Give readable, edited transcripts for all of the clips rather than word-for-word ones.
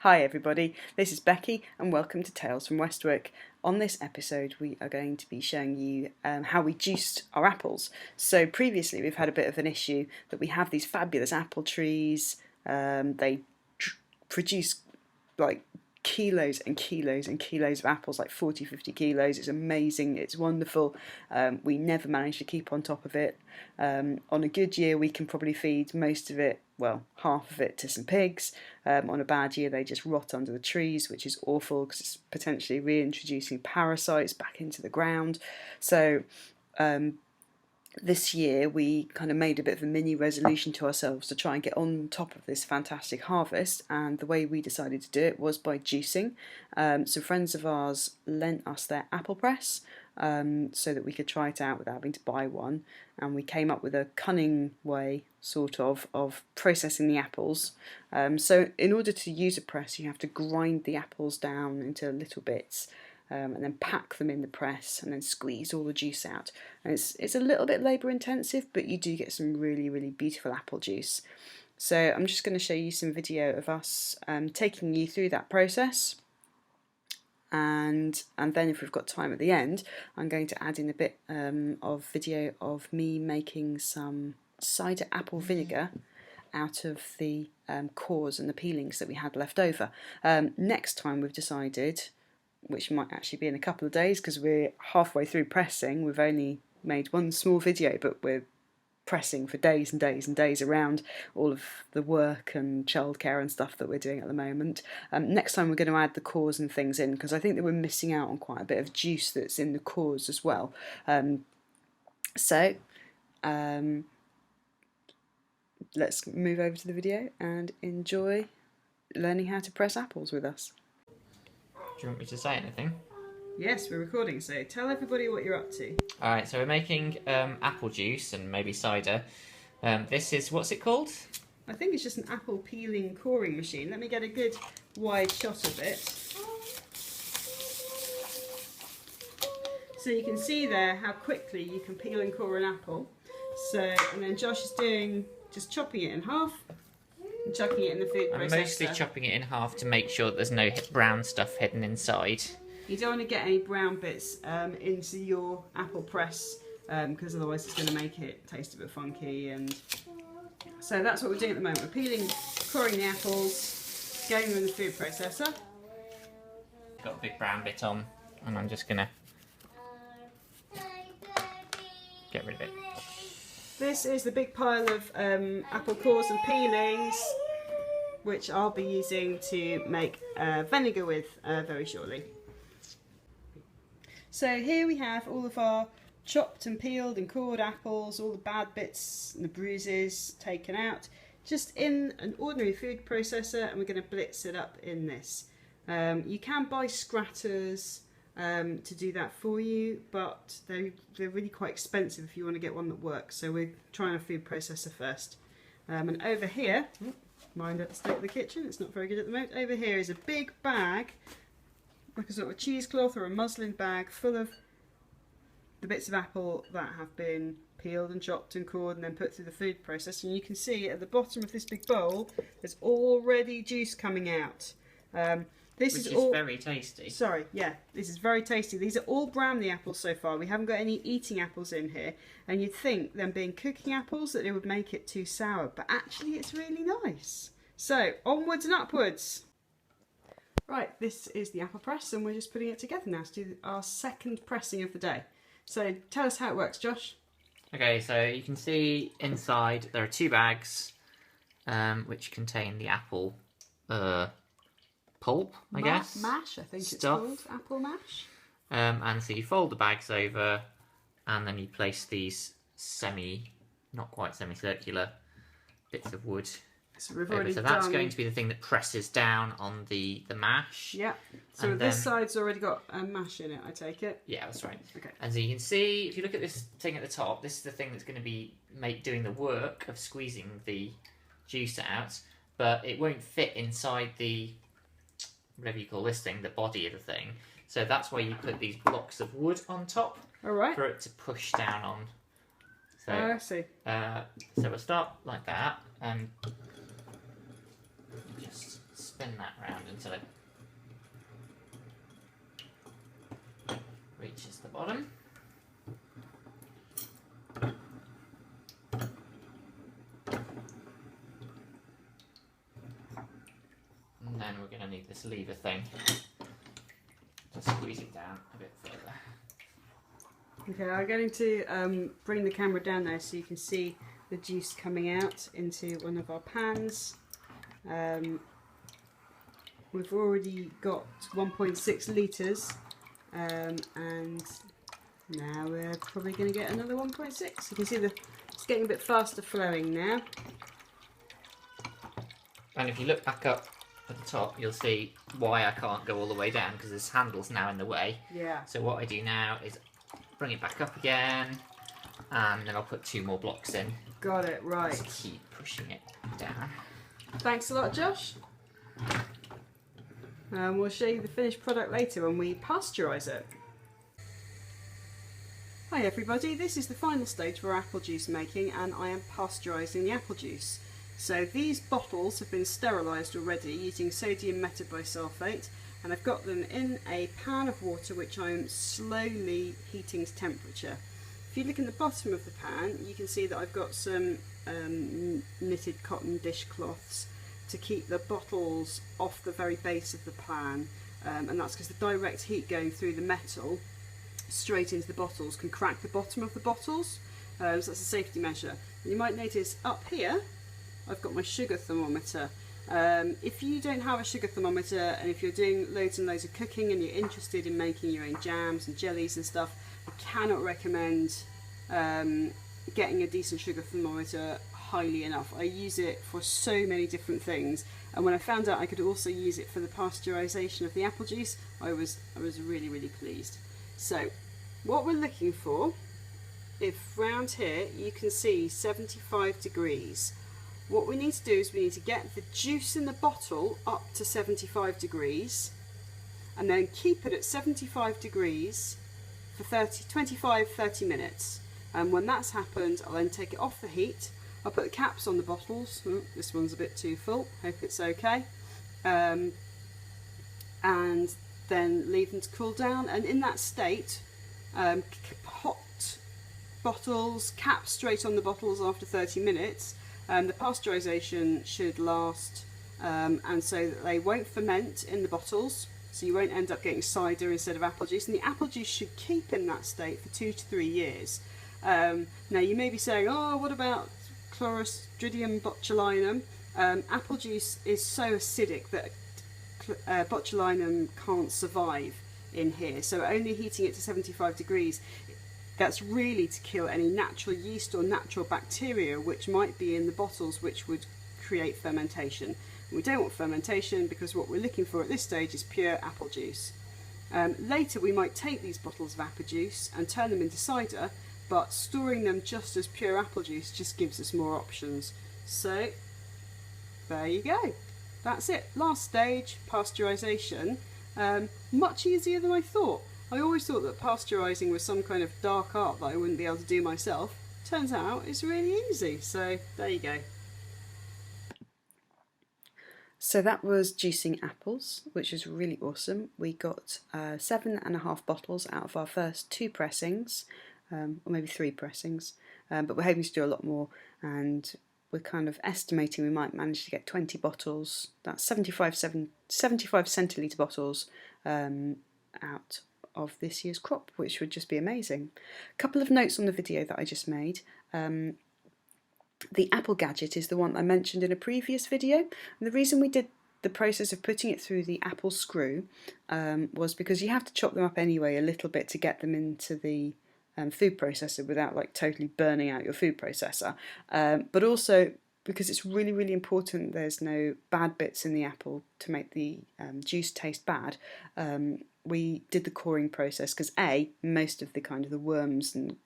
Hi everybody, this is Becky and welcome to Tales from Westwick. On this episode we are going to be showing you how we juiced our apples. So previously we've had a bit of an issue that we have these fabulous apple trees. They produce like kilos and kilos and kilos of apples, like 40-50 kilos. It's amazing, it's wonderful. We never manage to keep on top of it. On a good year we can probably feed most of it, well, half of it, to some pigs. On a bad year they just rot under the trees, which is awful because it's potentially reintroducing parasites back into the ground. So this year we kind of made a bit of a mini resolution to ourselves to try and get on top of this fantastic harvest, and the way we decided to do it was by juicing. So friends of ours lent us their apple press so that we could try it out without having to buy one, and we came up with a cunning way sort of processing the apples. So in order to use a press you have to grind the apples down into little bits, and then pack them in the press and then squeeze all the juice out. And it's a little bit labour intensive, but you do get some really beautiful apple juice. So I'm just going to show you some video of us taking you through that process, and then if we've got time at the end I'm going to add in a bit of video of me making some cider apple vinegar out of the cores and the peelings that we had left over. Next time we've decided, which might actually be in a couple of days because we're halfway through pressing. We've only made one small video, but we're pressing for days and days and days around all of the work and childcare and stuff that we're doing at the moment. Next time we're going to add the cores and things in, because I think that we're missing out on quite a bit of juice that's in the cores as well. Let's move over to the video and enjoy learning how to press apples with us. Do you want me to say anything? Yes, we're recording, so tell everybody what you're up to. Alright, so we're making apple juice and maybe cider. This is, what's it called? I think it's just an apple peeling coring machine. Let me get a good wide shot of it. So you can see there how quickly you can peel and core an apple. So, and then Josh is doing, just chopping it in half and chucking it in the food processor. I'm mostly chopping it in half to make sure that there's no brown stuff hidden inside. You don't want to get any brown bits into your apple press, because otherwise it's going to make it taste a bit funky. And so that's what we're doing at the moment. We're peeling, coring the apples, getting them in the food processor. Got a big brown bit on, and I'm just going to get rid of it. This is the big pile of apple cores and peelings, which I'll be using to make vinegar with very shortly. So here we have all of our chopped and peeled and cored apples, all the bad bits and the bruises taken out, just in an ordinary food processor, and we're going to blitz it up in this. You can buy scratters to do that for you, but they're really quite expensive if you want to get one that works. So we're trying a food processor first. And over here, mind the state of the kitchen, it's not very good at the moment. Over here is a big bag, like a sort of a cheesecloth or a muslin bag, full of the bits of apple that have been peeled and chopped and cored and then put through the food processor. And you can see at the bottom of this big bowl there's already juice coming out. This Which is all very tasty. Sorry, yeah, this is very tasty. These are all Bramley apples so far. We haven't got any eating apples in here. And you'd think, them being cooking apples, that it would make it too sour. But actually, it's really nice. So, onwards and upwards. Right, this is the apple press, and we're just putting it together now to do our second pressing of the day. So, tell us how it works, Josh. Okay, so you can see inside there are two bags, which contain the apple pulp, I guess. Mash, I think Stuff. It's called. Apple mash. And so you fold the bags over, and then you place these not quite semicircular bits of wood So we've over. already So that's done... going to be the thing that presses down on the mash. Yeah. So And this then... side's already got a mash in it, I take it. Yeah, that's right. Okay. And so you can see, if you look at this thing at the top, this is the thing that's going to be doing the work of squeezing the juice out, but it won't fit inside the, whatever you call this thing, the body of the thing. So that's why you put these blocks of wood on top, All right. for it to push down on. So, I see. So we'll start like that, and just spin that round until it reaches the bottom. And then we're going to need this lever thing to squeeze it down a bit further. Okay, I'm going to bring the camera down now so you can see the juice coming out into one of our pans. We've already got 1.6 litres and now we're probably going to get another 1.6. You can see it's getting a bit faster flowing now. And if you look back up at the top, you'll see why I can't go all the way down, because this handle's now in the way. Yeah. So what I do now is bring it back up again, and then I'll put 2 more blocks in. Got it, right. Just keep pushing it down. Thanks a lot, Josh. We'll show you the finished product later when we pasteurise it. Hi everybody, this is the final stage for apple juice making, and I am pasteurising the apple juice. So these bottles have been sterilised already using sodium metabisulfate, and I've got them in a pan of water which I'm slowly heating to temperature. If you look in the bottom of the pan, you can see that I've got some knitted cotton dishcloths to keep the bottles off the very base of the pan, and that's because the direct heat going through the metal straight into the bottles can crack the bottom of the bottles, so that's a safety measure. And you might notice up here I've got my sugar thermometer. If you don't have a sugar thermometer, and if you're doing loads and loads of cooking and you're interested in making your own jams and jellies and stuff, I cannot recommend getting a decent sugar thermometer highly enough. I use it for so many different things, and when I found out I could also use it for the pasteurisation of the apple juice, I was really, really pleased. So what we're looking for, if round here you can see 75 degrees, what we need to do is we need to get the juice in the bottle up to 75 degrees and then keep it at 75 degrees for 25-30 minutes. And when that's happened, I'll then take it off the heat. I'll put the caps on the bottles. Ooh, this one's a bit too full, hope it's okay. And then leave them to cool down, and in that state, hot bottles, caps straight on the bottles after 30 minutes. The pasteurisation should last, and so that they won't ferment in the bottles, so you won't end up getting cider instead of apple juice, and the apple juice should keep in that state for 2 to 3 years. Now you may be saying, oh, what about Clostridium botulinum? Apple juice is so acidic that botulinum can't survive in here, so only heating it to 75 degrees, that's really to kill any natural yeast or natural bacteria which might be in the bottles which would create fermentation. And we don't want fermentation because what we're looking for at this stage is pure apple juice. Later we might take these bottles of apple juice and turn them into cider, but storing them just as pure apple juice just gives us more options. So there you go. That's it. Last stage, pasteurisation. Much easier than I thought. I always thought that pasteurising was some kind of dark art that I wouldn't be able to do myself. Turns out it's really easy, so there you go. So that was juicing apples, which was really awesome. We got 7.5 bottles out of our first 2 pressings, or maybe 3 pressings, but we're hoping to do a lot more, and we're kind of estimating we might manage to get 20 bottles, that's 75 centilitre bottles out of this year's crop, which would just be amazing. A couple of notes on the video that I just made. The apple gadget is the one I mentioned in a previous video, and the reason we did the process of putting it through the apple screw was because you have to chop them up anyway a little bit to get them into the food processor without like totally burning out your food processor, but also because it's really, really important there's no bad bits in the apple to make the juice taste bad. We did the coring process because most of the kind of the worms and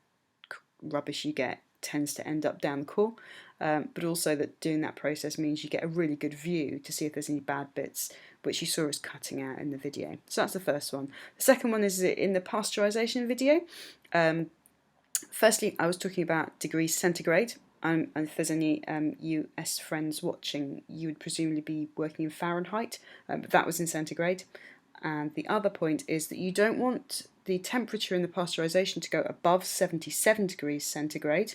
rubbish you get tends to end up down the core, but also that doing that process means you get a really good view to see if there's any bad bits, which you saw us cutting out in the video. So that's the first one. The second one is in the pasteurisation video. Firstly, I was talking about degrees centigrade, and if there's any US friends watching, you would presumably be working in Fahrenheit, but that was in centigrade. And the other point is that you don't want the temperature in the pasteurisation to go above 77 degrees centigrade,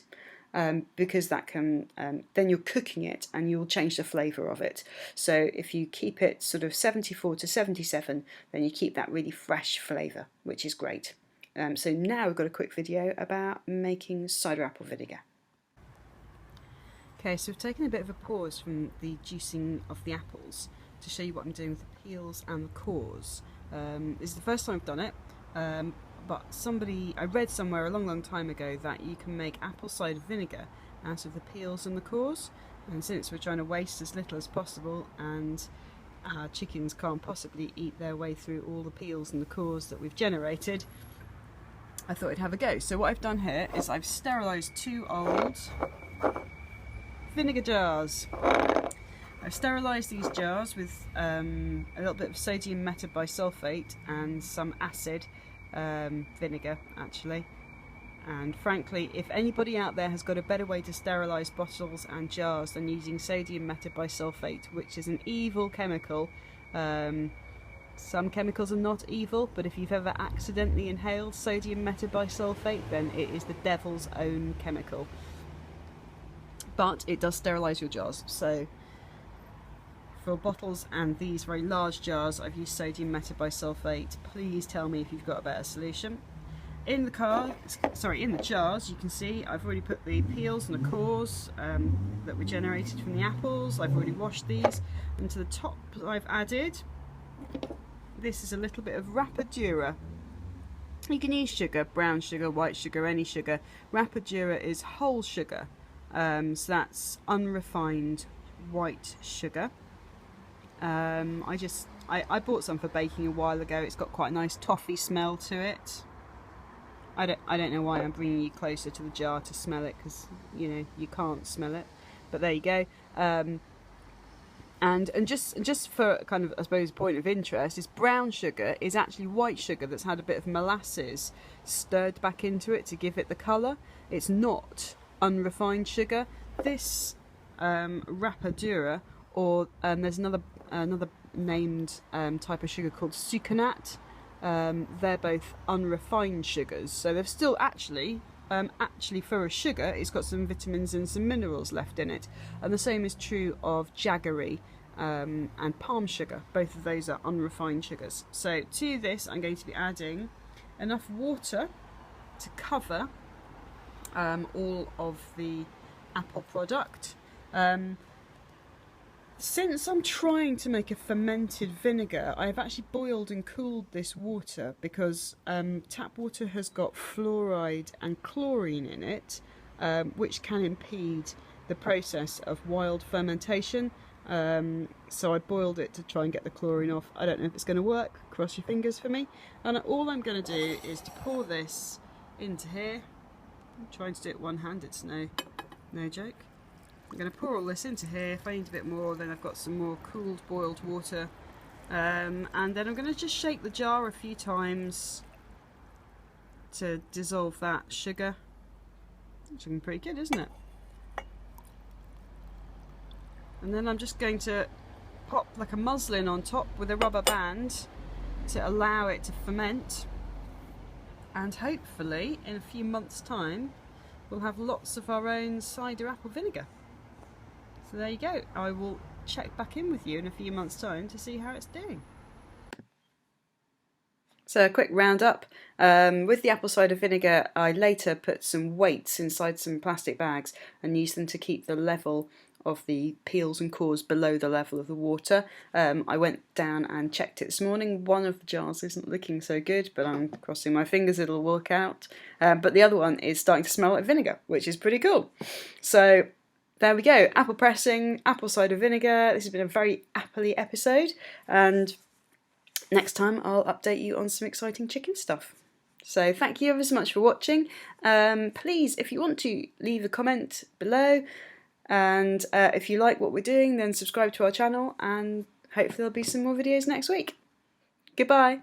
because that can, then you're cooking it and you'll change the flavour of it. So if you keep it sort of 74 to 77, then you keep that really fresh flavour, which is great. So now we've got a quick video about making cider apple vinegar. Okay, so we've taken a bit of a pause from the juicing of the apples to show you what I'm doing with the peels and the cores. This is the first time I've done it, but I read somewhere a long time ago that you can make apple cider vinegar out of the peels and the cores, and since we're trying to waste as little as possible and our chickens can't possibly eat their way through all the peels and the cores that we've generated, I thought I'd have a go. So what I've done here is I've sterilised 2 old vinegar jars. I've sterilised these jars with a little bit of sodium metabisulfate and some acid vinegar actually, and frankly if anybody out there has got a better way to sterilise bottles and jars than using sodium metabisulfate, which is an evil chemical. Some chemicals are not evil, but if you've ever accidentally inhaled sodium metabisulfate, then it is the devil's own chemical. But it does sterilise your jars. So for bottles and these very large jars, I've used sodium metabisulfate. Please tell me if you've got a better solution. In the jars, you can see I've already put the peels and the cores that were generated from the apples. I've already washed these, and to the top I've added, this is a little bit of Rapadura. You can use sugar, brown sugar, white sugar, any sugar. Rapadura is whole sugar, so that's unrefined white sugar. I bought some for baking a while ago. It's got quite a nice toffee smell to it. I don't know why I'm bringing you closer to the jar to smell it, because you know you can't smell it, but there you go. And just for kind of, I suppose, point of interest, is brown sugar is actually white sugar that's had a bit of molasses stirred back into it to give it the colour. It's not unrefined sugar. This Rapadura, or there's another named type of sugar called sucanat. They're both unrefined sugars, so they're still actually for a sugar, it's got some vitamins and some minerals left in it. And the same is true of jaggery and palm sugar. Both of those are unrefined sugars. So to this I'm going to be adding enough water to cover all of the apple product. Since I'm trying to make a fermented vinegar, I've actually boiled and cooled this water because tap water has got fluoride and chlorine in it, which can impede the process of wild fermentation. So I boiled it to try and get the chlorine off. I don't know if it's going to work. Cross your fingers for me. And all I'm going to do is to pour this into here. I'm trying to do it one-handed, it's no joke. I'm going to pour all this into here. If I need a bit more, then I've got some more cooled boiled water. And then I'm going to just shake the jar a few times to dissolve that sugar. It's looking pretty good, isn't it? And then I'm just going to pop like a muslin on top with a rubber band to allow it to ferment. And hopefully, in a few months' time, we'll have lots of our own cider apple vinegar. So there you go. I will check back in with you in a few months' time to see how it's doing. So a quick roundup. With the apple cider vinegar, I later put some weights inside some plastic bags and used them to keep the level of the peels and cores below the level of the water. I went down and checked it this morning. One of the jars isn't looking so good, but I'm crossing my fingers it'll work out. But the other one is starting to smell like vinegar, which is pretty cool. So there we go, apple pressing, apple cider vinegar. This has been a very appley episode, and next time I'll update you on some exciting chicken stuff. So thank you ever so much for watching. Please, if you want to, leave a comment below, and if you like what we're doing, then subscribe to our channel, and hopefully there'll be some more videos next week. Goodbye.